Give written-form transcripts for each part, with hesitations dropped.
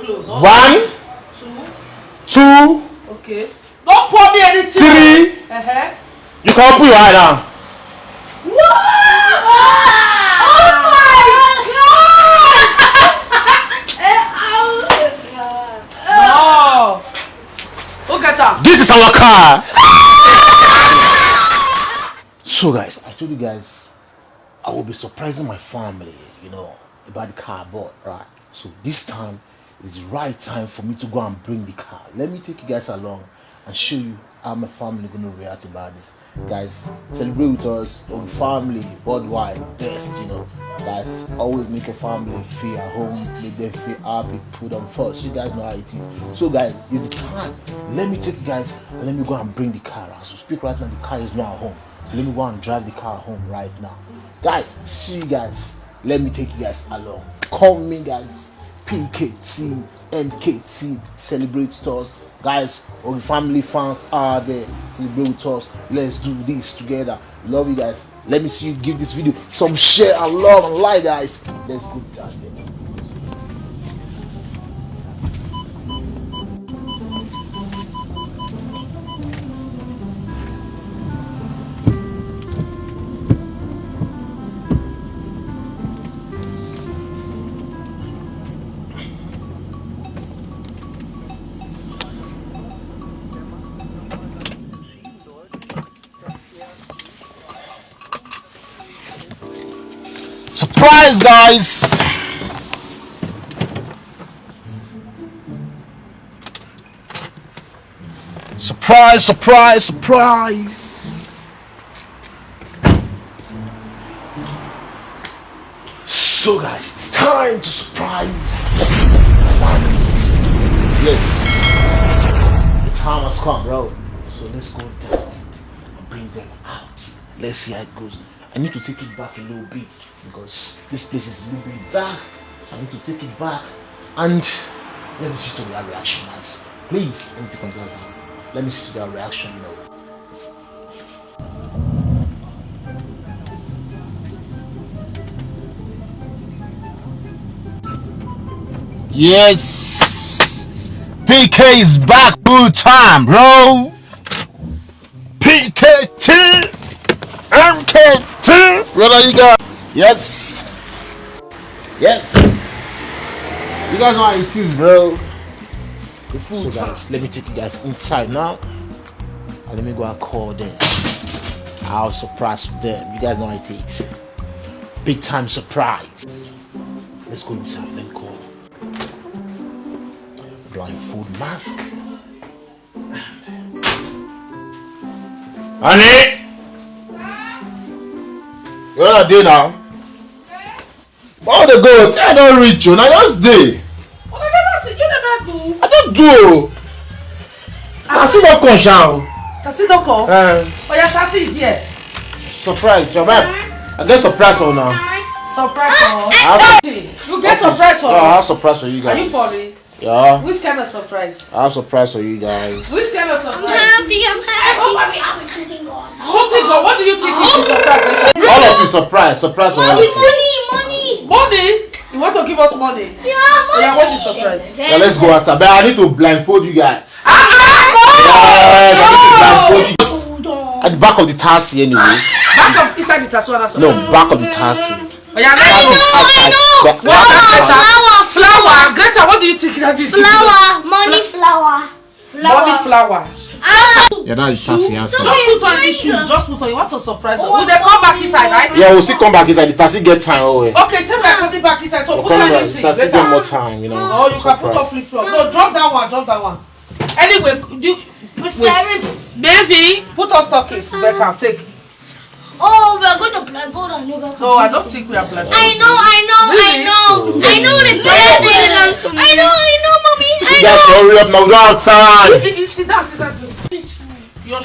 close. 1, 2. Okay. Don't pour me anything. 3. You can open your eye now. Wow! Oh my God! Oh! Look at that. This is our car. So guys, I told you guys I will be surprising my family, about the car I bought, right? So this time is the right time for me to go and bring the car. Let me take you guys along and show you how my family gonna react about this. Guys, celebrate with us, our family, worldwide, best, Guys, always make your family feel at home, make them feel happy, put them first. You guys know how it is. So guys, it's the time. Let me take you guys and let me go and bring the car. As we speak right now, the car is not at home. So let me go and drive the car home right now. Guys, see you guys. Let me take you guys along. Call me guys. PKT, MKT, celebrate with us. Guys, all the family fans are there. Celebrate with us. Let's do this together. Love you guys. Let me see you give this video some share and love and like, guys. Let's go down there. Surprise, guys! Surprise, surprise, surprise! So guys, it's time to surprise families. Yes, the time has come, bro. So let's go down and bring them out. Let's see how it goes. I need to take it back a little bit because this place is a little bit dark. I need to take it back and let me see to their reaction, guys. Please, let me take control. Let me see to their reaction now. Yes, PK is back full time, bro. PKT. MKT, brother, you got yes. You guys know how it is, bro. The food, so guys. Let me take you guys inside now, and let me go and call them. I'll surprise them. You guys know how it is. Big time surprise. Let's go inside. Let me call. Blindfold mask. Honey. What are they now? Oh, they go. I don't reach you. Now just day. Oh, I never see. You never do. I don't do. Tassi don't come, Shao. Tassi don't come. Oh yeah, Tassi is here. Surprise, your man. I get surprise for now. Surprise for us. You get surprise for us. I have surprise for you guys. Are you for me? Yeah. Which kind of surprise? I have surprise for you guys. Which kind of surprise? I'm happy. I'm shooting God. Shooting God. What do you think is a surprise? All of you surprise for all of you. Money? You want to give us money? Yeah, money. Yeah, what is surprise? Now let's go outside. But I need to blindfold you guys. No! Yes, I need to blindfold you. At the back of the taxi anyway. Back of inside the taxi. No, back of the taxi. Oh, yeah, I know. Flower. Greta, what do you think that is? Flower. Money flower. Money flower. Yeah, that's the taxi answer. Just put on this shoe. Just put on. You want to surprise us? Will they come back inside, right? Yeah, we'll still come back inside. The taxi get time away. Okay, so we are coming back inside. So put on anything. The taxi get more time, you know. Oh, you can put on flip flop. No, drop that one. Anyway, wait. Baby, put on stockings. Becca, take. Oh, we're going to blindfold on you. No, I don't think we are blindfolded. I know. Really? I know the blindfold. I know, mommy. You guys hurry up now, we don't have time. Sit down. You're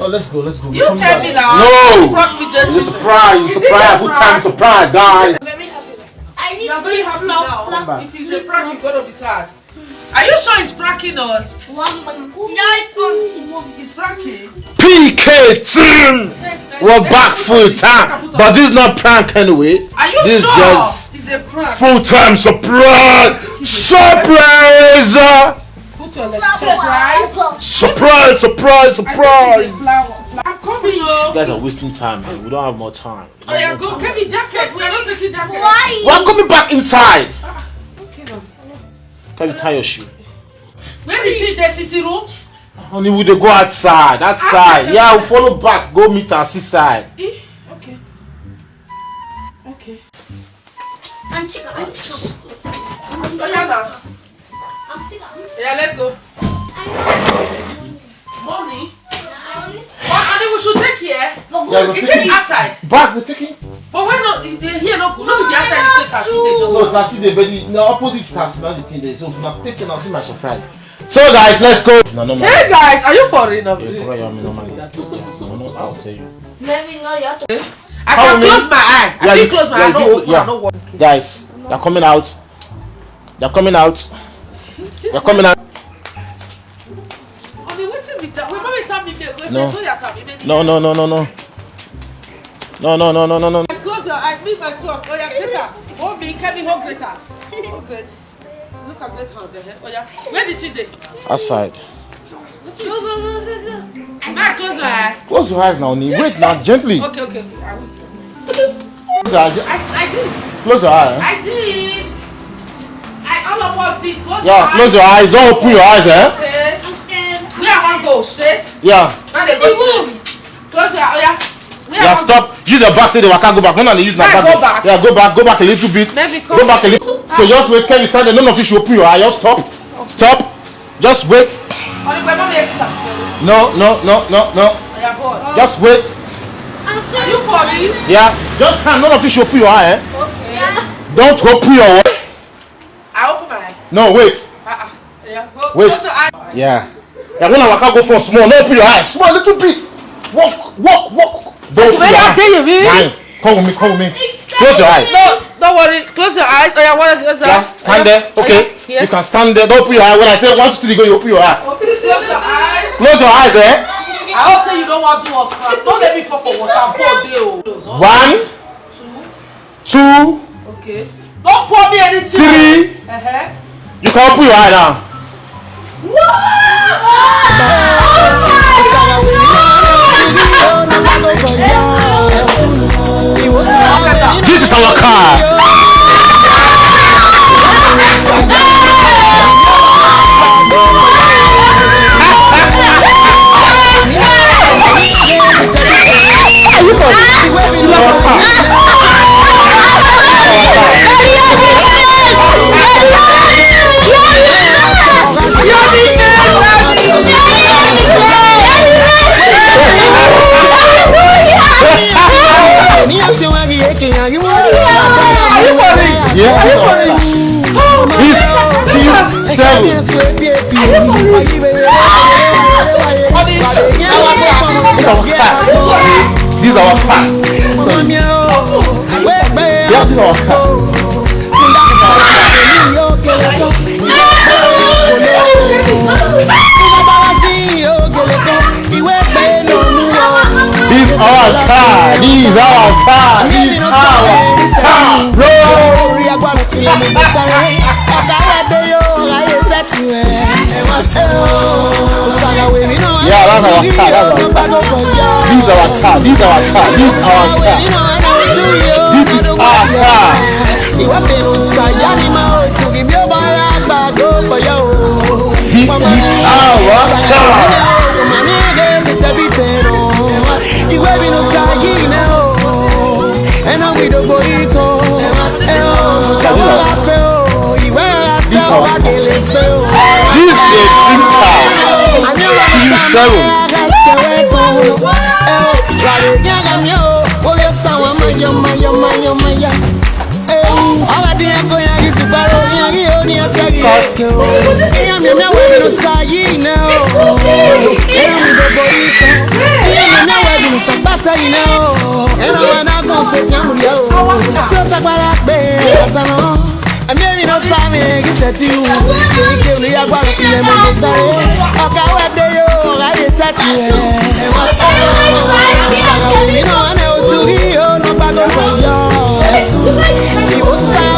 oh, let's go. You tell me now. No. It's a surprise. Put time surprise, guys. I'm very happy. I need You're very happy now. If it's a prank, you're gonna be sad. Are you sure it's pranking us? It's pranking. PK team, we're back full time. But this is not prank anyway. Are you this sure? Just, It's a prank. Full-time surprise! Surprise! Put your leg. Surprise. Surprise! I'm coming. You guys are wasting time, man. We don't have more time. Oh yeah, go get me jacket. We are not taking jacket. Why? We're coming back inside. Okay, now. Can you tie your shoe? Where did you the city room? Honey, we dey go outside. Outside. Yeah, we'll follow back. Go meet our sister. Okay. I'm chicken. Oh yeah, now. Yeah, let's go. Money. Honey, we should take here. Yeah, Is it outside? Back, we're taking. But why not? Here, no be the outside. You say taxi. They just. So taxi dey but the opposite taxi, not the thing there. So if I'm taking, I'll see my surprise. So guys, let's go. No, Hey guys, are you for real? Yeah, cover your normally. No, I'll tell you. Maybe no, you have to. I can close my eye. I can close my eye. No, yeah. no work. Guys, they're coming out. They're coming out. They're coming out. On the waiting with that. We probably tap me. No. No. Close your eyes. Meet my talk. Oh yeah, Greta. Oh me, Kevin, hold Greta. Oh great. Look at Greta on the head. Oh yeah. Where did she dey? Outside. Go. Man, close your eye. Close your eyes now, Ni. Wait now, gently. Okay. I will. Close your eyes. I did. Close your eyes. I did. All of us did. Close your Yeah, eyes. close your eyes. Don't open your eyes, eh? Okay. I'm scared. Where I want go straight. Yeah. Now they go straight. Close your eye. Oh yeah. Yeah, stop. Use your back till they waka go back. No, use my Yeah, back. go back. Yeah, go back a little bit. Maybe Go back a little. So just wait. Kevin, stand there. None of you should open your eye. Just stop. Stop. Just wait. Only by mommy extra. No. Oh yeah, go on. Just wait. Are you for real? Yeah. Just stand. None of you should open your eye, eh? Okay. Don't open your eye. I open my eye. No, wait. Yeah, go. Wait. Close your eye. Yeah. Yeah, when I waka go for small, no open your eye. Small, little bit. Walk. Don't open your eye. Fine. Come with me. Close your eyes. No, don't worry. Close your eyes. Oh yeah, one close your Yeah, eyes. stand there. Okay. Here. You can stand there. Don't open your eye. When I say 1, 2, 3, go, you open your eye. Okay, close your eyes. Close your eyes, eh? I also say you don't want to do us crap. Don't let me fall for water. Pour deal. 1, 2, Okay. Don't pour me anything. 3. You can open your eye now. This is our car. These are our car. Yeah, these are our car. These are our car. These are our car. These are our car. Bro. Yeah, that's our car. These are our car. These are our car. These are our car. This is our car. This is our This is a dream car. These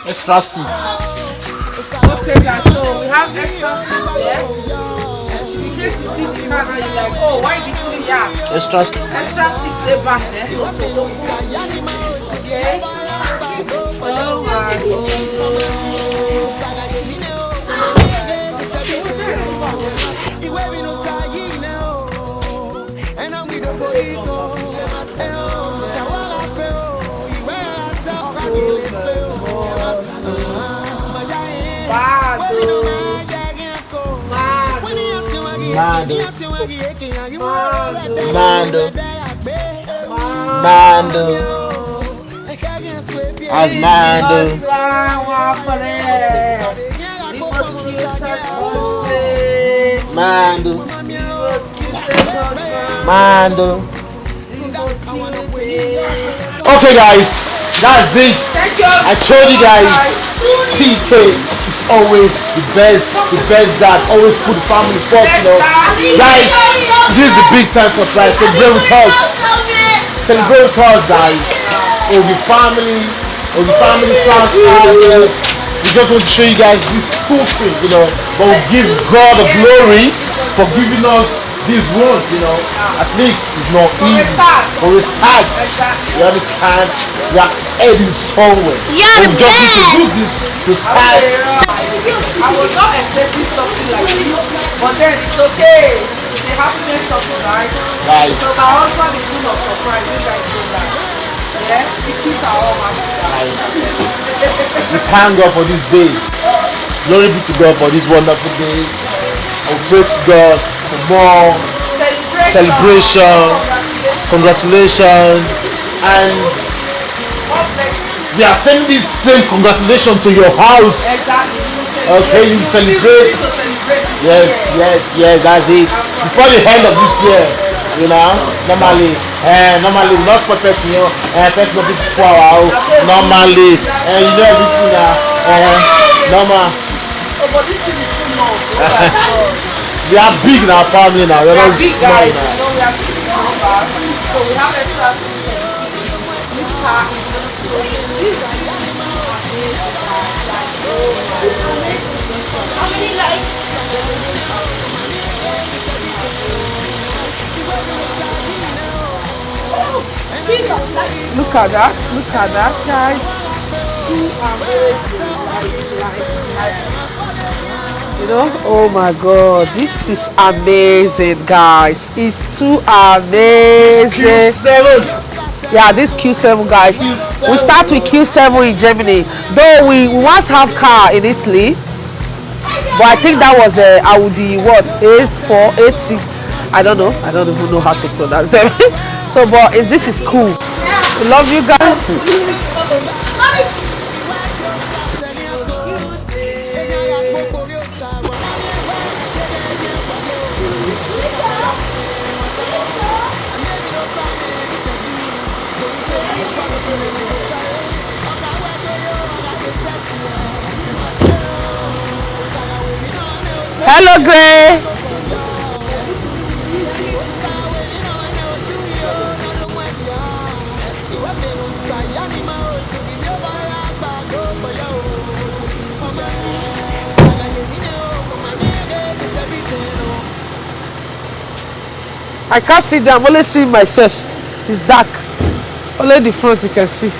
Extra seats. Okay, guys, so we have extra seats there. case you see the car now, you're like, oh, why did you put it here? Extra. Extra seat lay back there. Okay. Oh my God. Mando. As Mando. Mando. Okay, guys, that's it. I told you guys, PK is always the best dad. Always put the family first, you know. Guys, this is a big time for us. Celebrate with us. Celebrate with us, guys. All the family plans. We just want to show you guys this cool thing, you know. But we give God the glory for giving us this one, you know. At least it's not easy. For a start. You understand? We are heading somewhere. Yeah, we just need to use this to start. I was not expecting something like this, but then it's okay. It's a happiness of the life. Guys. So my husband is full of surprise. You guys know that. Yeah, the kids are all happy. We thank God for this day. Glory be to God for this wonderful day. I pray to God for more celebration, congratulations, and we are sending this same congratulations to your house. Exactly. Okay, you celebrate. Yes, that's it. Before the end of this year, you know, normally we not for person, you know, person of it for our normally, you know everything normal. Oh, but this thing is too long. We are big in our family now. We We're are not big small guys, now. you know, we are 6 members, so we have extra seats. This car is going to this. How many lights? Look at that, guys. Too amazing. You know, oh my God, this is amazing, guys. It's too amazing. Q7. Yeah, this Q7, guys. Q7. We start with Q7 in Germany. Though we once have car in Italy, but I think that was a Audi what A4, A6. I don't know. I don't even know how to pronounce them. So, but this is cool. We love you guys. Hello, Gray. I can't see them. I'm only seeing myself. It's dark. Only the front you can see.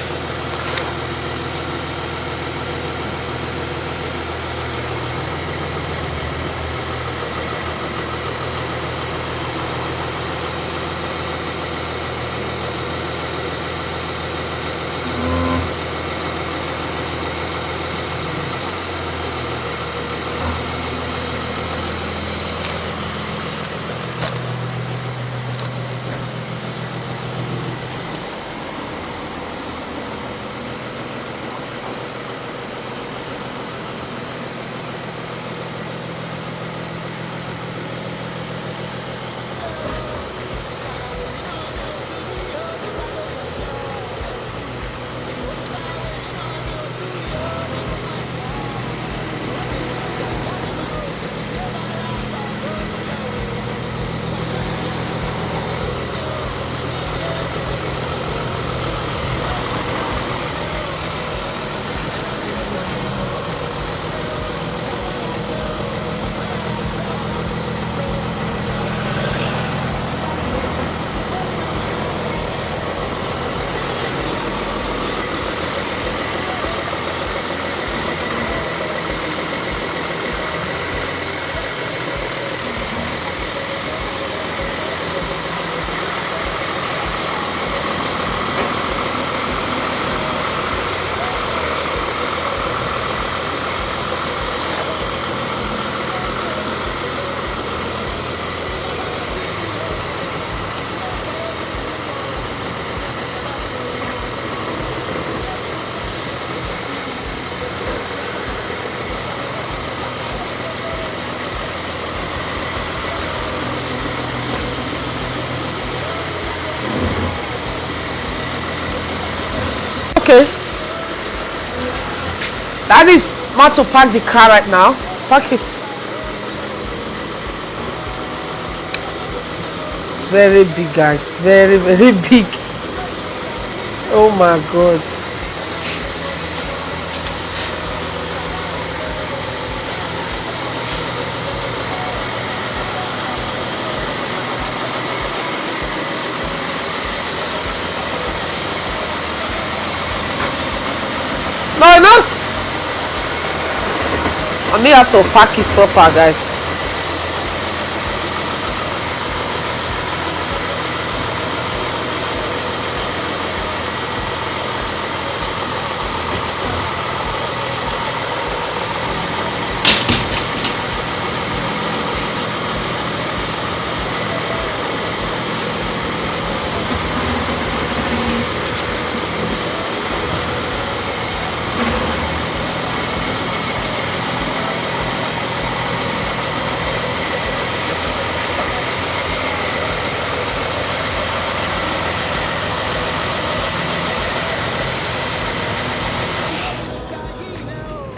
Okay. That is not to park the car right now. Park it. Very big, guys. Very, very big. Oh my God. No, no. I may have to pack it proper, guys.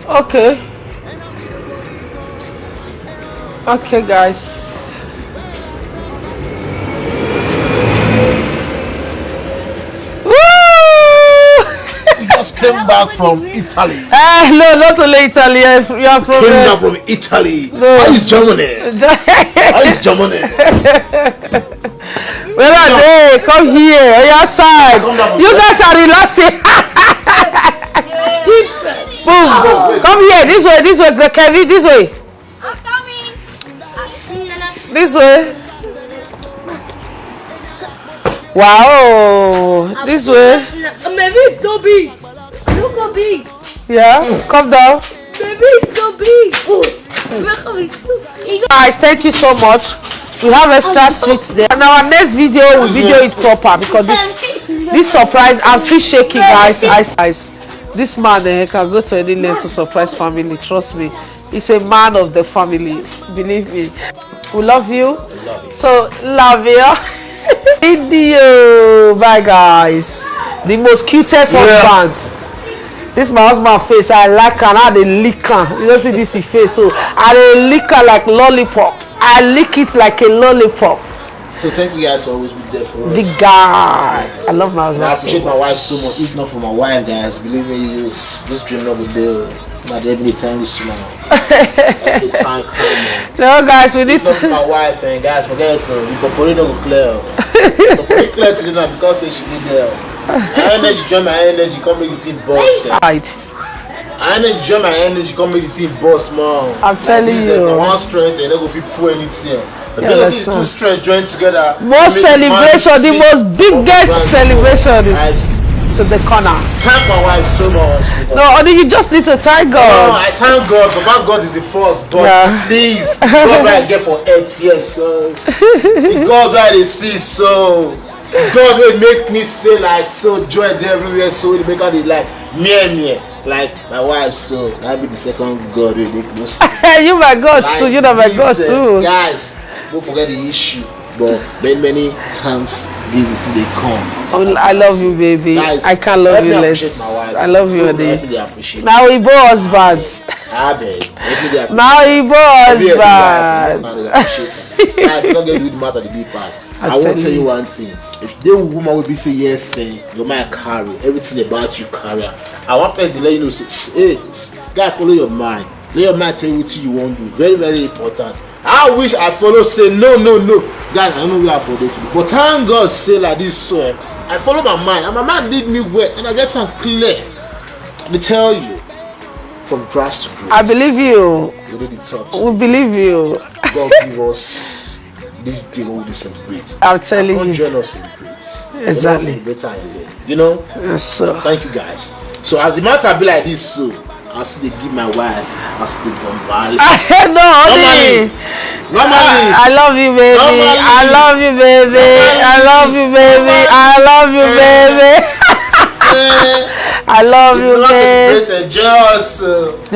Okay. Okay, guys. Woo! You just came back from Italy. No, not only Italy. You are from. Came back from Italy. No. How is Germany? How is Germany? Where are they? Come here. On your side. You guys are relaxing. Boom. Come here. This way. This way, Kevin. This way. I'm coming. This way. Wow. This way. Maybe it's so big. Look how big. Yeah. Come down. Maybe it's so big. Look how it's so big. Guys, thank you so much. We have extra seats there. And our next video, we'll video it proper because this surprise, I'm still shaking, guys. This man can go to any length to surprise family. Trust me, he's a man of the family. Believe me. We love you. So love you. Video. Bye, guys. The most cutest husband. This my husband face. I like her. Now they lick her. You don't see this face. So I lick her like lollipop. I lick it like a lollipop. So thank you guys for always being there for us. The guy. I love my husband. I appreciate my wife so much. If not for my wife, guys, believe me, this dream not would do. Not every time we smile. Every time coming. No, guys, we need to. My wife and guys, forget it. We can no clear. We clear today now because she did there. I energy join my energy. Come make the team boss. Right. I energy join my energy. Come make the team boss, man. I'm telling you. One strength and they go fit pull anything. Yes, two strength join together. Most celebration, the most biggest celebration is to the corner. Thank my wife so much. No, only you just need to thank God. No, I thank God. But God is the first. But Yeah. please, God what I get for 8 years, so the God what I see, so God will make me say like so joy everywhere, so it make her like me. Like my wife, so that be the second God will make me say. You my God Like too. You know my God too. Guys, don't forget the issue. But many times they come. I love you, baby. Guys, I can't love you appreciate less. my wife. I love you, Let me honey. appreciate. Now we both husbands. I beg. Now we both husbands. Guys, don't get with the matter the big pass. I won't tell you one thing. If the woman will be say yes, saying you might carry everything about you carry. I want person to let you know say, hey, guy, follow your mind. Let your mind tell you what you want to do. Very, very important. I wish I follow say no. Guys, I don't know where I follow to do. But thank God say like this so I follow my mind and my mind lead me wet and I get some clear. Let me tell you. From grass to grace. I believe you. We believe you. God give us this day when we celebrate. I'm telling you. Join us celebrate. Exactly. You know? Yes, sir. Thank you guys. So as the matter be like this, so I'll still give my wife, I'll still bombard. No, honey. Normally. I love you, baby. Normally. I love you, baby. I love you, baby. I love you, baby. I love you, baby.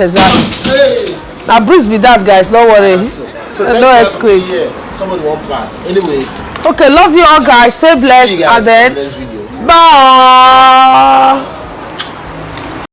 Exactly. Hey. Now breeze be that, guys. Don't worry. So No earthquake. Somebody won't pass. Anyway. Okay, love you all, guys. Stay blessed. See you guys and then in the next video. bye.